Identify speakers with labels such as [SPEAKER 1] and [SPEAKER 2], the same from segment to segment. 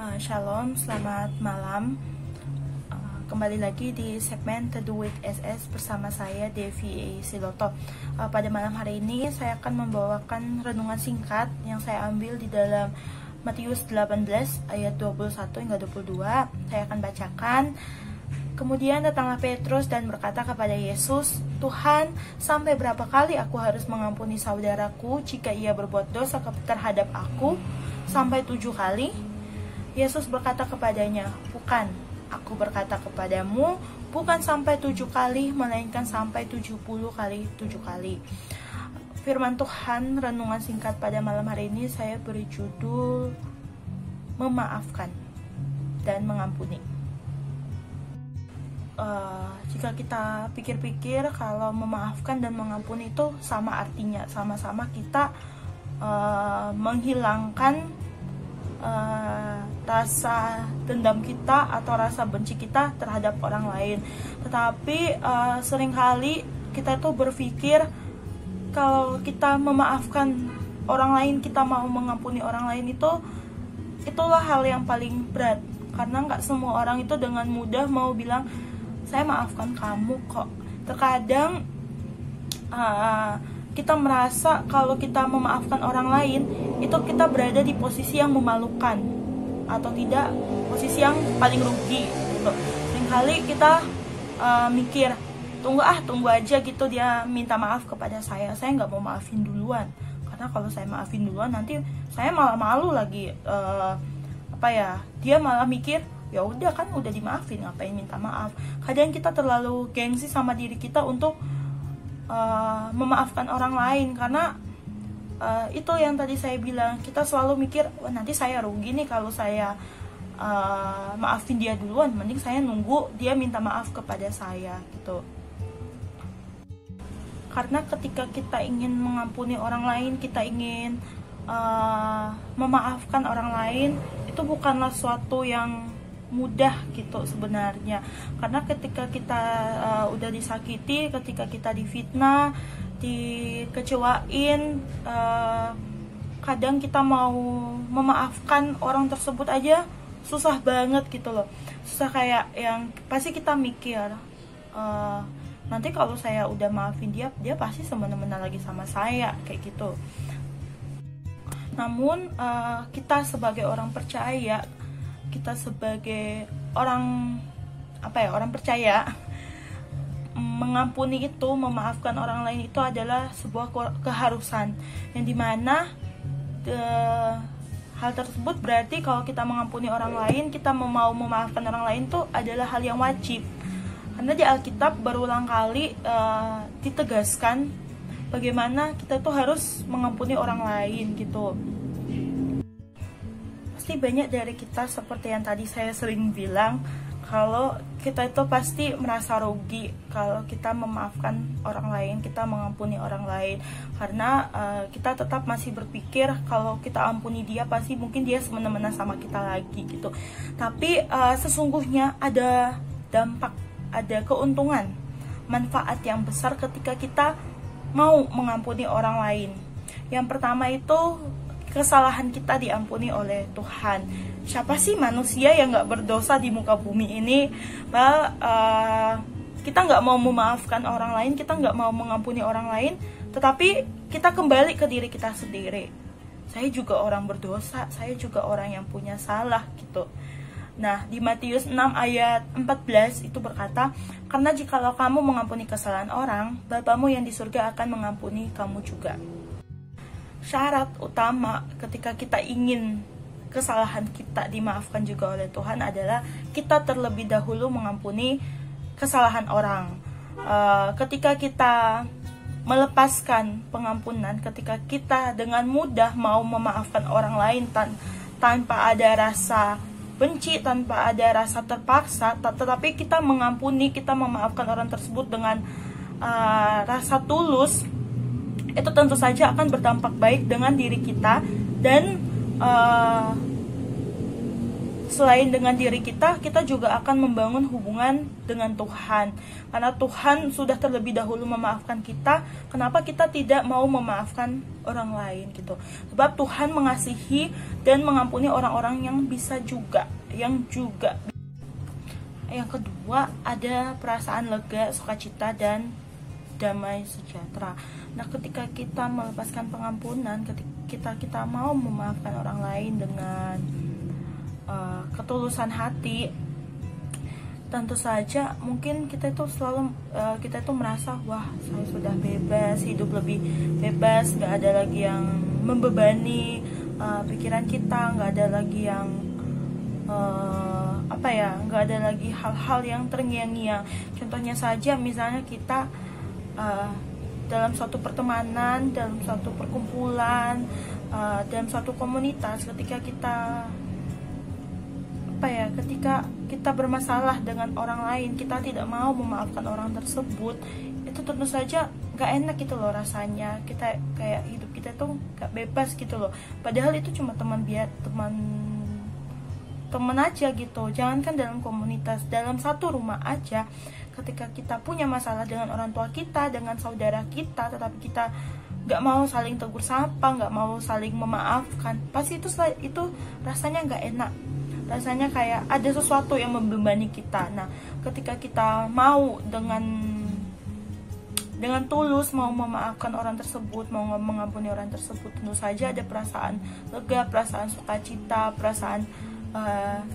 [SPEAKER 1] Shalom, selamat malam. Kembali lagi di segmen Teduh with SS bersama saya Devi Siloto. Pada malam hari ini saya akan membawakan renungan singkat yang saya ambil di dalam Matius 18 ayat 21 hingga 22. Saya akan bacakan. Kemudian datanglah Petrus dan berkata kepada Yesus, "Tuhan, sampai berapa kali aku harus mengampuni saudaraku jika ia berbuat dosa terhadap aku? Sampai 7 kali?" Yesus berkata kepadanya, "Bukan, aku berkata kepadamu, bukan sampai 7 kali, melainkan sampai 70 kali 7 kali." Firman Tuhan renungan singkat pada malam hari ini saya beri judul Memaafkan dan Mengampuni. Jika kita pikir-pikir, kalau memaafkan dan mengampuni itu sama artinya, sama-sama kita menghilangkan rasa dendam kita atau rasa benci kita terhadap orang lain. Tetapi seringkali kita tuh berpikir kalau kita memaafkan orang lain, kita mau mengampuni orang lain, itulah hal yang paling berat. Karena nggak semua orang itu dengan mudah mau bilang, "Saya maafkan kamu kok." Terkadang kita merasa kalau kita memaafkan orang lain itu kita berada di posisi yang memalukan, atau tidak posisi yang paling rugi gitu. Seringkali kita mikir, tunggu aja gitu dia minta maaf kepada saya nggak mau maafin duluan, karena kalau saya maafin duluan nanti saya malah malu lagi. Dia malah mikir, ya udah kan udah dimaafin, ngapain minta maaf. Kadang kita terlalu gengsi sama diri kita untuk memaafkan orang lain, karena itu yang tadi saya bilang, kita selalu mikir, wah nanti saya rugi nih kalau saya maafin dia duluan, mending saya nunggu dia minta maaf kepada saya gitu. Karena ketika kita ingin mengampuni orang lain, kita ingin memaafkan orang lain, itu bukanlah suatu yang mudah gitu sebenarnya. Karena ketika kita udah disakiti, ketika kita difitnah, dikecewain, kadang kita mau memaafkan orang tersebut aja susah banget gitu loh. Susah, kayak yang pasti kita mikir, nanti kalau saya udah maafin dia pasti semena-mena lagi sama saya, kayak gitu. Namun kita sebagai orang percaya, kita sebagai orang percaya, mengampuni itu, memaafkan orang lain itu adalah sebuah keharusan, yang dimana hal tersebut berarti kalau kita mengampuni orang lain, kita mau memaafkan orang lain itu adalah hal yang wajib. Karena di Alkitab berulang kali ditegaskan bagaimana kita tuh harus mengampuni orang lain gitu. Pasti banyak dari kita seperti yang tadi saya sering bilang, kalau kita itu pasti merasa rugi kalau kita memaafkan orang lain, kita mengampuni orang lain, karena kita tetap masih berpikir kalau kita ampuni dia pasti mungkin dia semena-mena sama kita lagi gitu. Tapi sesungguhnya ada dampak, ada keuntungan, manfaat yang besar ketika kita mau mengampuni orang lain. Yang pertama itu, kesalahan kita diampuni oleh Tuhan. Siapa sih manusia yang gak berdosa di muka bumi ini? Kita gak mau memaafkan orang lain, kita gak mau mengampuni orang lain, tetapi kita kembali ke diri kita sendiri. Saya juga orang berdosa, saya juga orang yang punya salah gitu. Nah, di Matius 6 ayat 14 itu berkata, "Karena jikalau kamu mengampuni kesalahan orang, Bapamu yang di surga akan mengampuni kamu juga." Syarat utama ketika kita ingin kesalahan kita dimaafkan juga oleh Tuhan adalah kita terlebih dahulu mengampuni kesalahan orang. Ketika kita melepaskan pengampunan, ketika kita dengan mudah mau memaafkan orang lain tanpa ada rasa benci, tanpa ada rasa terpaksa, tetapi kita mengampuni, kita memaafkan orang tersebut dengan rasa tulus, itu tentu saja akan berdampak baik dengan diri kita dan selain dengan diri kita juga akan membangun hubungan dengan Tuhan. Karena Tuhan sudah terlebih dahulu memaafkan kita, kenapa kita tidak mau memaafkan orang lain gitu. Sebab Tuhan mengasihi dan mengampuni orang-orang yang bisa juga, yang juga. Yang kedua, ada perasaan lega, sukacita, dan damai sejahtera. Nah, ketika kita melepaskan pengampunan, ketika kita mau memaafkan orang lain dengan ketulusan hati, tentu saja mungkin kita itu selalu kita itu merasa, wah, saya sudah bebas, hidup lebih bebas, nggak ada lagi yang membebani pikiran kita, nggak ada lagi yang nggak ada lagi hal-hal yang terngiang-ngiang. Contohnya saja, misalnya kita dalam suatu pertemanan, dalam suatu perkumpulan, dalam suatu komunitas, ketika kita bermasalah dengan orang lain, kita tidak mau memaafkan orang tersebut, itu tentu saja gak enak gitu loh rasanya. Kita kayak hidup kita tuh gak bebas gitu loh, padahal itu cuma teman aja gitu. Jangankan dalam komunitas, dalam satu rumah aja, ketika kita punya masalah dengan orang tua kita, dengan saudara kita, tetapi kita gak mau saling tegur sapa, gak mau saling memaafkan, pasti itu rasanya gak enak. Rasanya kayak ada sesuatu yang membebani kita. Nah, ketika kita mau dengan tulus mau memaafkan orang tersebut, mau mengampuni orang tersebut, tentu saja ada perasaan lega, perasaan sukacita, perasaan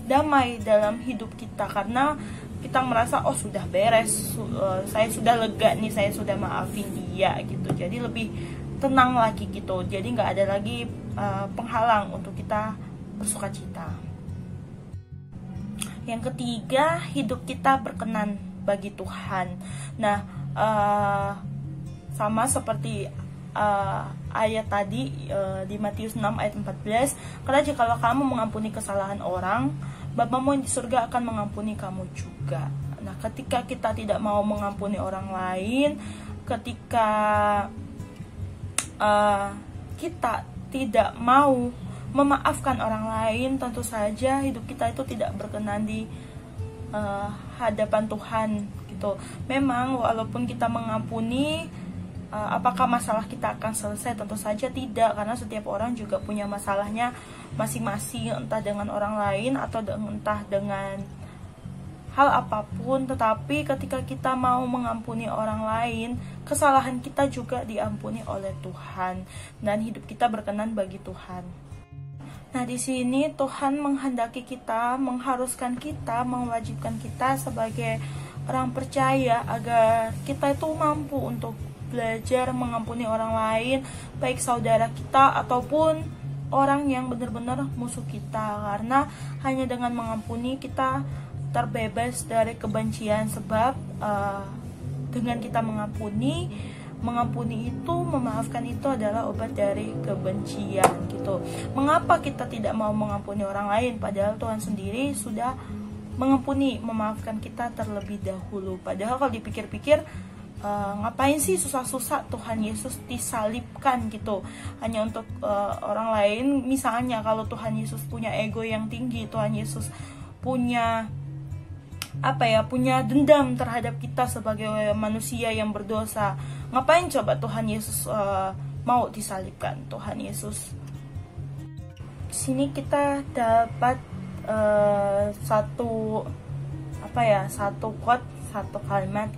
[SPEAKER 1] damai dalam hidup kita, karena kita merasa, oh, sudah beres, saya sudah lega nih, saya sudah maafin dia gitu. Jadi lebih tenang lagi gitu. Jadi nggak ada lagi penghalang untuk kita bersukacita. Yang ketiga, hidup kita berkenan bagi Tuhan. Nah, sama seperti ayat tadi di Matius 6 ayat 14, karena jikalau kamu mengampuni kesalahan orang, Bapamu yang di surga akan mengampuni kamu juga. Nah, ketika kita tidak mau mengampuni orang lain, ketika kita tidak mau memaafkan orang lain, tentu saja hidup kita itu tidak berkenan di hadapan Tuhan gitu. Memang walaupun kita mengampuni, apakah masalah kita akan selesai? Tentu saja tidak, karena setiap orang juga punya masalahnya masing-masing, entah dengan orang lain atau entah dengan hal apapun. Tetapi ketika kita mau mengampuni orang lain, kesalahan kita juga diampuni oleh Tuhan, dan hidup kita berkenan bagi Tuhan. Nah, di sini Tuhan menghendaki kita, mengharuskan kita, mewajibkan kita sebagai orang percaya agar kita itu mampu untuk belajar mengampuni orang lain, baik saudara kita ataupun orang yang benar-benar musuh kita. Karena hanya dengan mengampuni kita terbebas dari kebencian, sebab dengan kita mengampuni itu, memaafkan itu adalah obat dari kebencian gitu. Mengapa kita tidak mau mengampuni orang lain, padahal Tuhan sendiri sudah mengampuni, memaafkan kita terlebih dahulu. Padahal kalau dipikir-pikir, ngapain sih susah-susah Tuhan Yesus disalibkan gitu, hanya untuk orang lain. Misalnya kalau Tuhan Yesus punya ego yang tinggi, Tuhan Yesus punya dendam terhadap kita sebagai manusia yang berdosa, ngapain coba Tuhan Yesus mau disalibkan? Tuhan Yesus, di sini kita dapat satu quote, satu kalimat,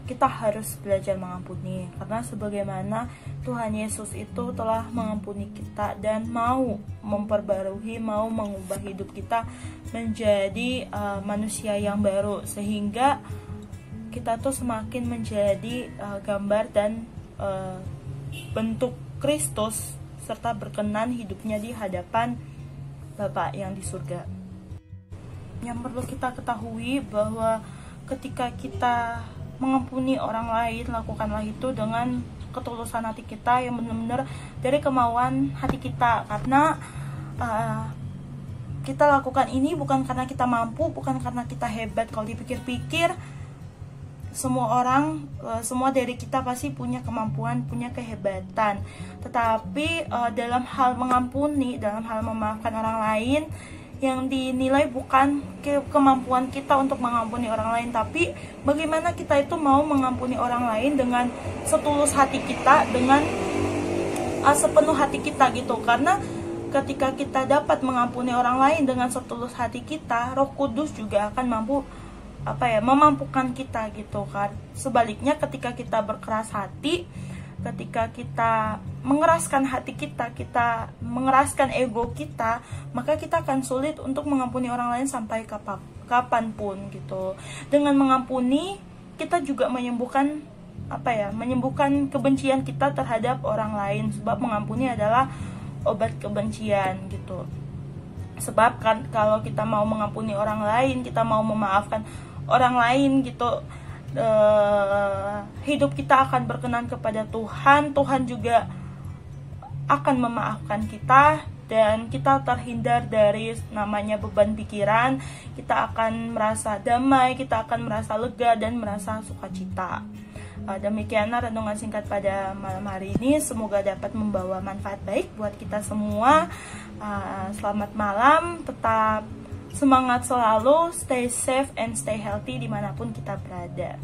[SPEAKER 1] kita harus belajar mengampuni, karena sebagaimana Tuhan Yesus itu telah mengampuni kita dan mau memperbarui, mau mengubah hidup kita menjadi manusia yang baru, sehingga kita tuh semakin menjadi gambar dan bentuk Kristus, serta berkenan hidupnya di hadapan Bapa yang di surga. Yang perlu kita ketahui bahwa ketika kita mengampuni orang lain, lakukanlah itu dengan ketulusan hati kita, yang benar-benar dari kemauan hati kita. Karena kita lakukan ini bukan karena kita mampu, bukan karena kita hebat. Kalau dipikir-pikir, semua dari kita pasti punya kemampuan, punya kehebatan. Tetapi dalam hal mengampuni, dalam hal memaafkan orang lain, yang dinilai bukan kemampuan kita untuk mengampuni orang lain, tapi bagaimana kita itu mau mengampuni orang lain dengan setulus hati kita, dengan sepenuh hati kita gitu. Karena ketika kita dapat mengampuni orang lain dengan setulus hati kita, Roh Kudus juga akan mampu memampukan kita gitu kan. Sebaliknya ketika kita berkeras hati, ketika kita mengeraskan hati kita, kita mengeraskan ego kita, maka kita akan sulit untuk mengampuni orang lain sampai kapanpun gitu. Dengan mengampuni, kita juga menyembuhkan menyembuhkan kebencian kita terhadap orang lain, sebab mengampuni adalah obat kebencian gitu. Sebab kan kalau kita mau mengampuni orang lain, kita mau memaafkan orang lain gitu, hidup kita akan berkenan kepada Tuhan. Tuhan juga akan memaafkan kita, dan kita terhindar dari namanya beban pikiran. Kita akan merasa damai, kita akan merasa lega dan merasa sukacita. Demikianlah renungan singkat pada malam hari ini. Semoga dapat membawa manfaat baik buat kita semua. Selamat malam, tetap semangat selalu, stay safe and stay healthy dimanapun kita berada.